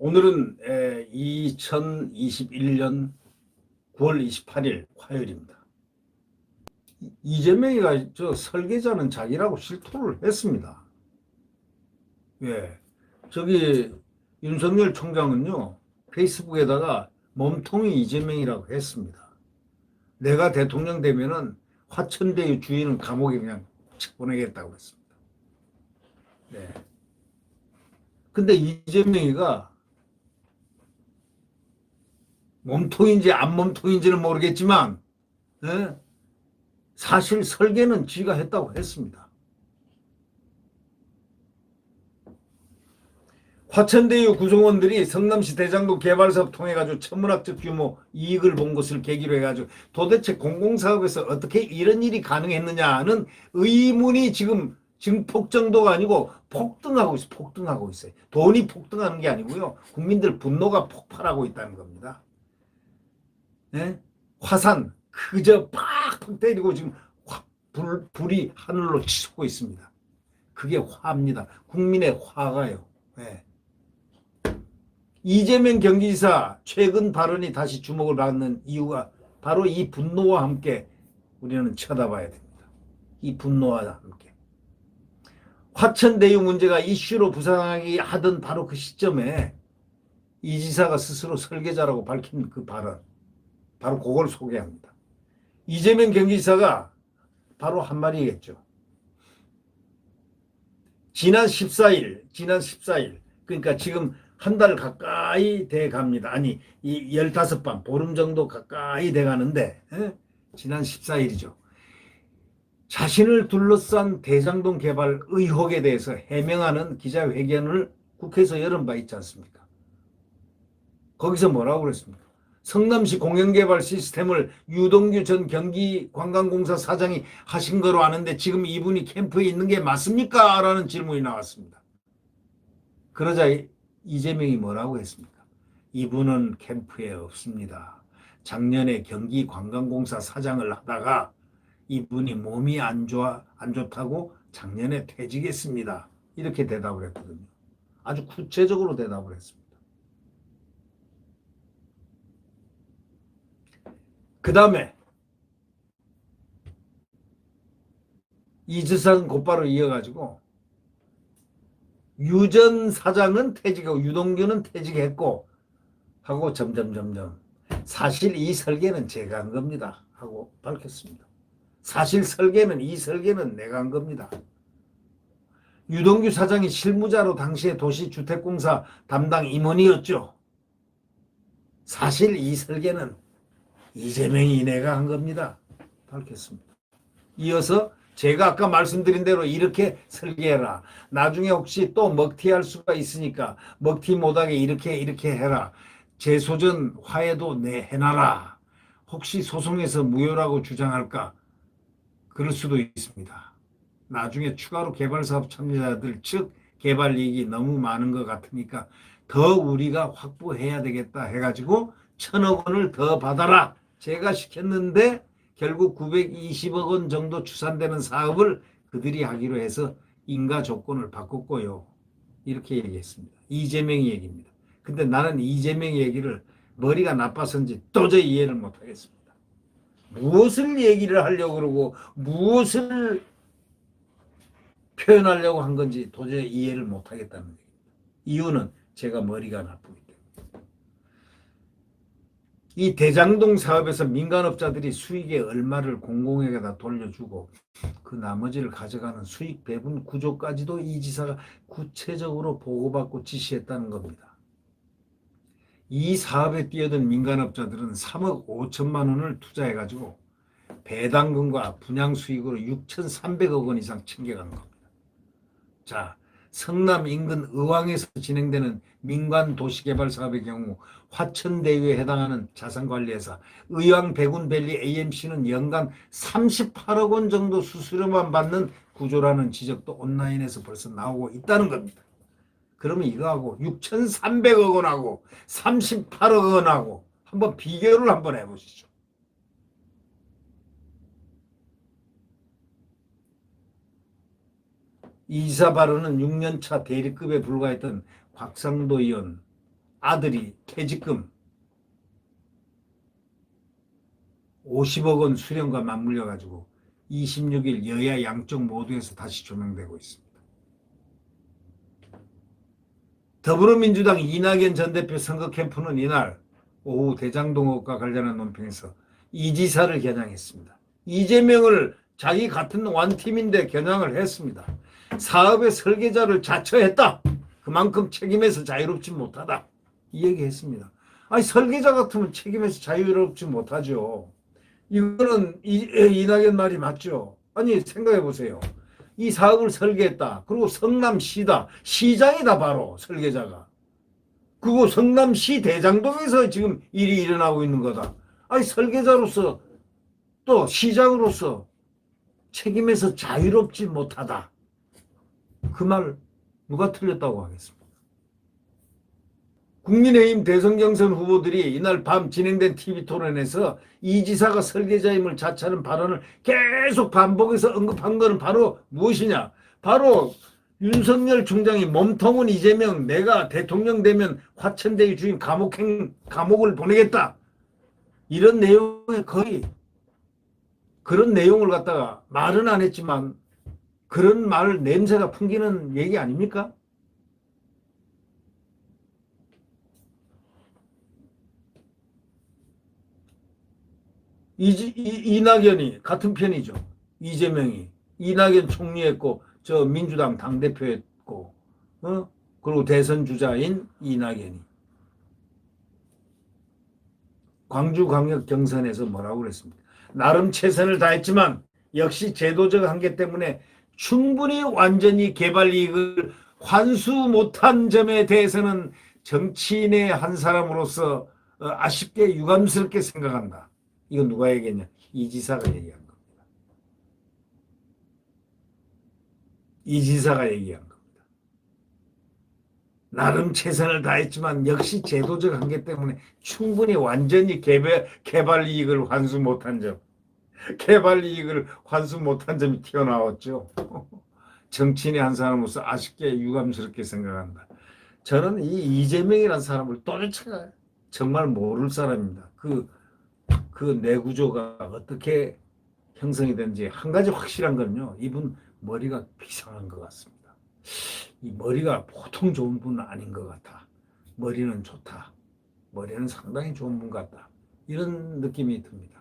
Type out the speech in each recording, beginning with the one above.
오늘은 2021년 9월 28일 화요일입니다. 이재명이가 저 설계자는 자기라고 실토를 했습니다. 예. 저기 윤석열 총장은요, 페이스북에다가 몸통이 이재명이라고 했습니다. 내가 대통령 되면은 화천대유 주인은 감옥에 그냥 보내겠다고 했습니다. 네. 근데 이재명이가 몸통인지 안 몸통인지는 모르겠지만, 예? 사실 설계는 지가 했다고 했습니다. 화천대유 구성원들이 성남시 대장동 개발사업 통해가지고 천문학적 규모 이익을 본 것을 계기로 해가지고 도대체 공공사업에서 어떻게 이런 일이 가능했느냐는 의문이 지금 증폭정도가 아니고 폭등하고 있어요. 폭등하고 있어요. 돈이 폭등하는 게 아니고요. 국민들 분노가 폭발하고 있다는 겁니다. 네? 화산 그저 팍팍 때리고 지금 불이 하늘로 치솟고 있습니다. 그게 화입니다. 국민의 화가요. 네. 이재명 경기지사 최근 발언이 다시 주목을 받는 이유가 바로 이 분노와 함께 우리는 쳐다봐야 됩니다. 이 분노와 함께. 화천대유 문제가 이슈로 부상하기 하던 바로 그 시점에 이 지사가 스스로 설계자라고 밝힌 그 발언, 바로 그걸 소개합니다. 이재명 경기지사가 바로 한 말이겠죠. 지난 14일, 그러니까 지금 한 달 가까이 돼 갑니다. 아니, 이 15밤, 보름 정도 가까이 돼 가는데, 지난 14일이죠. 자신을 둘러싼 대장동 개발 의혹에 대해서 해명하는 기자회견을 국회에서 열은 바 있지 않습니까? 거기서 뭐라고 그랬습니까? 성남시 공영개발 시스템을 유동규 전 경기관광공사 사장이 하신 거로 아는데 지금 이분이 캠프에 있는 게 맞습니까? 라는 질문이 나왔습니다. 그러자 이재명이 뭐라고 했습니까? 이분은 캠프에 없습니다. 작년에 경기관광공사 사장을 하다가 이분이 몸이 안 좋다고 작년에 퇴직했습니다. 이렇게 대답을 했거든요. 아주 구체적으로 대답을 했습니다. 그 다음에 이 지사는 곧바로 이어가지고 유 전 사장은 퇴직하고 유동규는 퇴직했고 하고 점점점점 사실 이 설계는 제가 한 겁니다 하고 밝혔습니다. 사실 이 설계는 내가 한 겁니다. 유동규 사장이 실무자로 당시에 도시주택공사 담당 임원이었죠. 사실 이 설계는 이재명이 내가 한 겁니다. 밝혔습니다. 이어서 제가 아까 말씀드린 대로 이렇게 설계해라. 나중에 혹시 또 먹튀할 수가 있으니까 먹튀 못하게 이렇게 해라. 재소전 화해도 해놔라. 혹시 소송에서 무효라고 주장할까? 그럴 수도 있습니다. 나중에 추가로 개발사업 참여자들 즉 개발 이익이 너무 많은 것 같으니까 더 우리가 확보해야 되겠다 해가지고 1,000억 원을 더 받아라. 제가 시켰는데 결국 920억 원 정도 추산되는 사업을 그들이 하기로 해서 인가 조건을 바꿨고요. 이렇게 얘기했습니다. 이재명이 얘기입니다. 근데 나는 이재명 얘기를 머리가 나빠서인지 도저히 이해를 못하겠습니다. 무엇을 얘기를 하려고 그러고 무엇을 표현하려고 한 건지 도저히 이해를 못하겠다는 얘기입니다. 이유는 제가 머리가 나쁘기 때문에. 이 대장동 사업에서 민간업자들이 수익의 얼마를 공공에게다 돌려주고 그 나머지를 가져가는 수익 배분 구조까지도 이 지사가 구체적으로 보고받고 지시했다는 겁니다. 이 사업에 뛰어든 민간업자들은 3억 5천만 원을 투자해가지고 배당금과 분양 수익으로 6,300억 원 이상 챙겨간 겁니다. 자, 성남 인근 의왕에서 진행되는 민간 도시개발 사업의 경우 화천대유에 해당하는 자산관리회사 의왕백운밸리 AMC는 연간 38억 원 정도 수수료만 받는 구조라는 지적도 온라인에서 벌써 나오고 있다는 겁니다. 그러면 이거하고 6,300억 원하고 38억 원하고 한번 비교를 한번 해보시죠. 이 지사 발언은 6년차 대리급에 불과했던 곽상도 의원, 아들이 퇴직금 50억 원 수령과 맞물려 가지고 26일 여야 양쪽 모두에서 다시 조명되고 있습니다. 더불어민주당 이낙연 전 대표 선거 캠프는 이날 오후 대장동 의혹과 관련한 논평에서 이 지사를 겨냥했습니다. 이재명을 자기 같은 완팀인데 겨냥을 했습니다. 사업의 설계자를 자처했다. 그만큼 책임에서 자유롭지 못하다. 이 얘기했습니다. 아니 설계자 같으면 책임에서 자유롭지 못하죠. 이거는 이낙연 말이 맞죠. 아니 생각해 보세요. 이 사업을 설계했다. 그리고 성남시다. 시장이다 바로 설계자가. 그리고 성남시 대장동에서 지금 일이 일어나고 있는 거다. 아니 설계자로서 또 시장으로서 책임에서 자유롭지 못하다. 그 말 누가 틀렸다고 하겠습니까? 국민의힘 대선 경선 후보들이 이날 밤 진행된 TV토론에서 이 지사가 설계자임을 자처하는 발언을 계속 반복해서 언급한 것은 바로 무엇이냐? 바로 윤석열 총장이 몸통은 이재명, 내가 대통령 되면 화천대유 주인 감옥을 보내겠다. 이런 내용의 거의 그런 내용을 갖다가 말은 안 했지만 그런 말 냄새가 풍기는 얘기 아닙니까? 이낙연이 같은 편이죠. 이재명이 이낙연 총리했고 저 민주당 당대표였고 그리고 대선 주자인 이낙연이 광주광역 경선에서 뭐라고 그랬습니까? 나름 최선을 다했지만 역시 제도적 한계 때문에 충분히 완전히 개발 이익을 환수 못한 점에 대해서는 정치인의 한 사람으로서 아쉽게 유감스럽게 생각한다. 이건 누가 얘기했냐? 이 지사가 얘기한 겁니다. 이 지사가 얘기한 겁니다. 나름 최선을 다했지만 역시 제도적 한계 때문에 충분히 완전히 개발 이익을 환수 못한 점. 개발 이익을 환수 못한 점이 튀어나왔죠. 정치인의 한 사람으로서 아쉽게 유감스럽게 생각한다. 저는 이 이재명이라는 사람을 도대체 정말 모를 사람입니다. 그 내구조가 어떻게 형성이 되는지 한 가지 확실한 건요. 이분 머리가 비상한 것 같습니다. 이 머리가 보통 좋은 분은 아닌 것 같아. 머리는 좋다. 머리는 상당히 좋은 분 같다. 이런 느낌이 듭니다.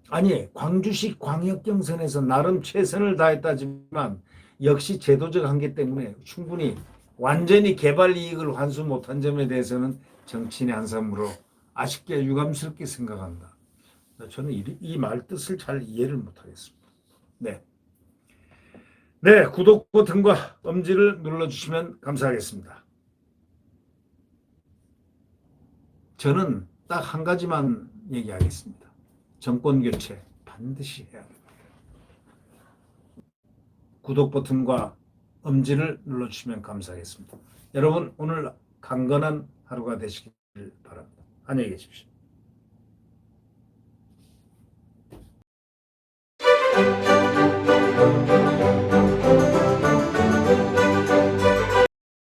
아니 광주시 광역경선에서 나름 최선을 다했다지만 역시 제도적 한계 때문에 충분히 완전히 개발 이익을 환수 못한 점에 대해서는 정치인의 한 사람으로 아쉽게 유감스럽게 생각한다. 저는 이 말 뜻을 잘 이해를 못하겠습니다. 네. 네, 구독 버튼과 엄지를 눌러주시면 감사하겠습니다. 저는 딱 한 가지만 얘기하겠습니다. 정권 교체 반드시 해야 됩니다. 구독 버튼과 엄지를 눌러주시면 감사하겠습니다. 여러분 오늘 강건한 하루가 되시길 바랍니다. 안녕히 계십시오.